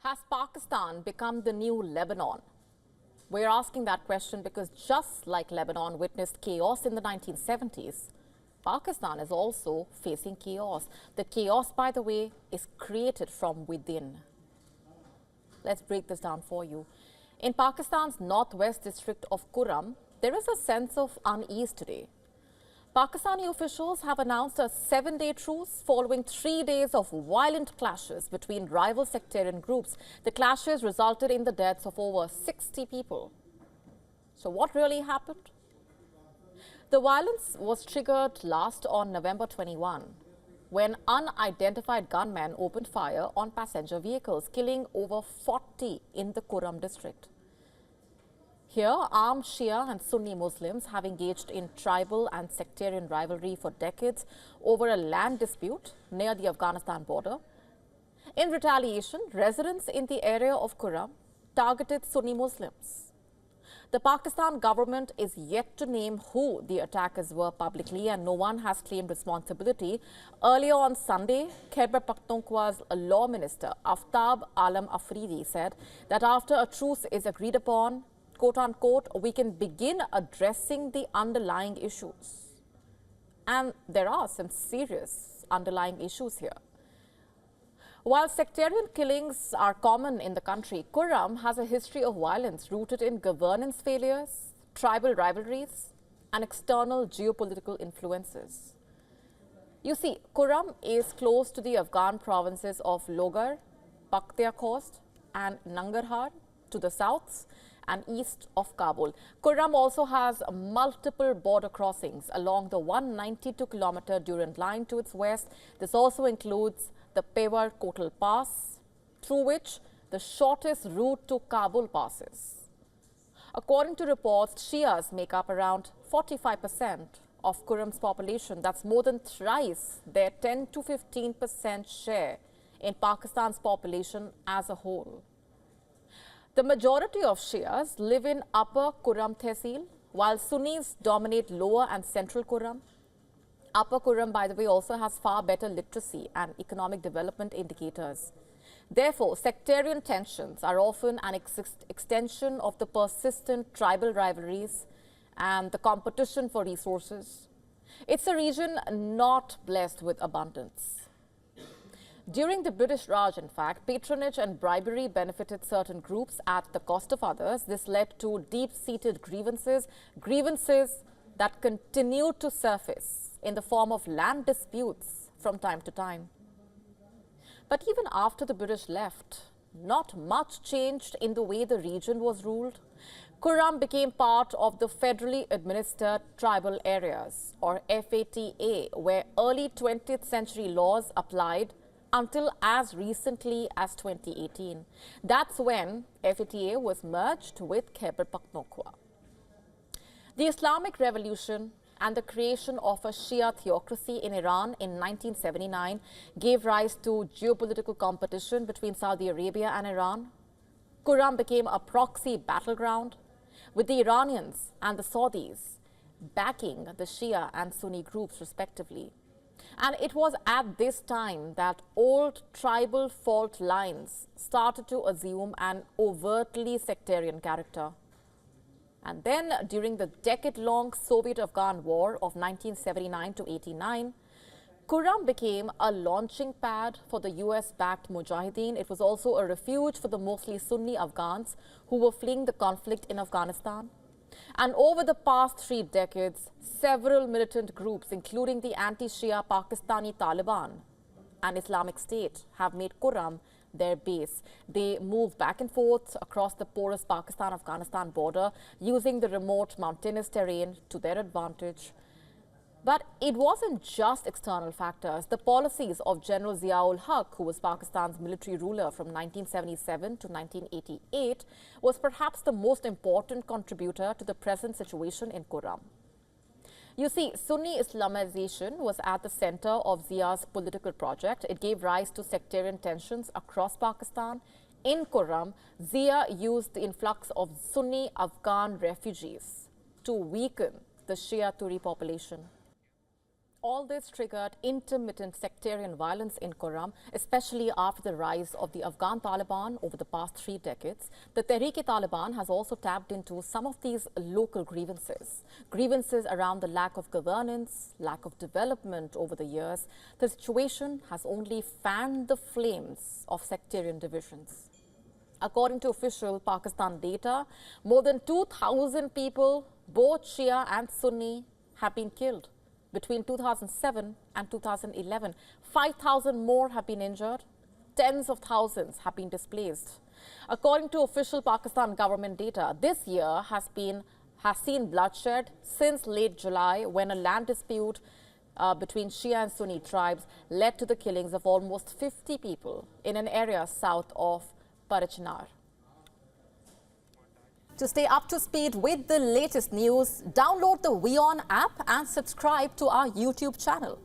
Has Pakistan become the new Lebanon? We're asking that question because just like Lebanon witnessed chaos in the 1970s, Pakistan is also facing chaos. The chaos, by the way, is created from within. Let's break this down for you. In Pakistan's northwest district of Kurram, there is a sense of unease today. Pakistani officials have announced a 7-day truce following 3 days of violent clashes between rival sectarian groups. The clashes resulted in the deaths of over 60 people. So what really happened? The violence was triggered last on November 21, when unidentified gunmen opened fire on passenger vehicles, killing over 40 in the Kurram district. Here, armed Shia and Sunni Muslims have engaged in tribal and sectarian rivalry for decades over a land dispute near the Afghanistan border. In retaliation, residents in the area of Kurram targeted Sunni Muslims. The Pakistan government is yet to name who the attackers were publicly, and no one has claimed responsibility. Earlier on Sunday, Khyber Pakhtunkhwa's law minister Aftab Alam Afridi said that after a truce is agreed upon, quote-unquote, we can begin addressing the underlying issues. And there are some serious underlying issues here. While sectarian killings are common in the country, Kurram has a history of violence rooted in governance failures, tribal rivalries, and external geopolitical influences. You see, Kurram is close to the Afghan provinces of Logar, Paktia Khost, and Nangarhar to the south and east of Kabul. Kurram also has multiple border crossings along the 192-kilometer Durand line to its west. This also includes the Pewar Kotal Pass, through which the shortest route to Kabul passes. According to reports, Shias make up around 45% of Kurram's population. That's more than thrice their 10 to 15% share in Pakistan's population as a whole. The majority of Shias live in Upper Kurram Tehsil, while Sunnis dominate Lower and Central Kurram. Upper Kurram, by the way, also has far better literacy and economic development indicators. Therefore, sectarian tensions are often an extension of the persistent tribal rivalries and the competition for resources. It's a region not blessed with abundance. During the British Raj, in fact, patronage and bribery benefited certain groups at the cost of others. This led to deep-seated grievances that continued to surface in the form of land disputes from time to time. But even after the British left, not much changed in the way the region was ruled. Kurram became part of the federally administered tribal areas, or FATA, where early 20th century laws applied until as recently as 2018. That's when FATA was merged with Khyber Pakhtunkhwa. The Islamic Revolution and the creation of a Shia theocracy in Iran in 1979 gave rise to geopolitical competition between Saudi Arabia and Iran. Kurram became a proxy battleground, with the Iranians and the Saudis backing the Shia and Sunni groups respectively. And it was at this time that old tribal fault lines started to assume an overtly sectarian character. And then, during the decade-long Soviet-Afghan War of 1979 to 89, Kurram became a launching pad for the US-backed Mujahideen. It was also a refuge for the mostly Sunni Afghans who were fleeing the conflict in Afghanistan. And over the past 3 decades, several militant groups, including the anti-Shia Pakistani Taliban and Islamic State, have made Kurram their base. They move back and forth across the porous Pakistan-Afghanistan border, using the remote mountainous terrain to their advantage. But it wasn't just external factors. The policies of General Zia-ul-Haq, who was Pakistan's military ruler from 1977 to 1988, was perhaps the most important contributor to the present situation in Kurram. You see, Sunni Islamization was at the center of Zia's political project. It gave rise to sectarian tensions across Pakistan. In Kurram, Zia used the influx of Sunni Afghan refugees to weaken the Shia Turi population. All this triggered intermittent sectarian violence in Kurram, especially after the rise of the Afghan Taliban over the past 3 decades. The Tehreek-e-Taliban has also tapped into some of these local grievances. Grievances around the lack of governance, lack of development over the years. The situation has only fanned the flames of sectarian divisions. According to official Pakistan data, more than 2,000 people, both Shia and Sunni, have been killed. Between 2007 and 2011, 5,000 more have been injured. Tens of thousands have been displaced. According to official Pakistan government data, this year has seen bloodshed since late July, when a land dispute between Shia and Sunni tribes led to the killings of almost 50 people in an area south of Parachinar. To stay up to speed with the latest news, download the WION app and subscribe to our YouTube channel.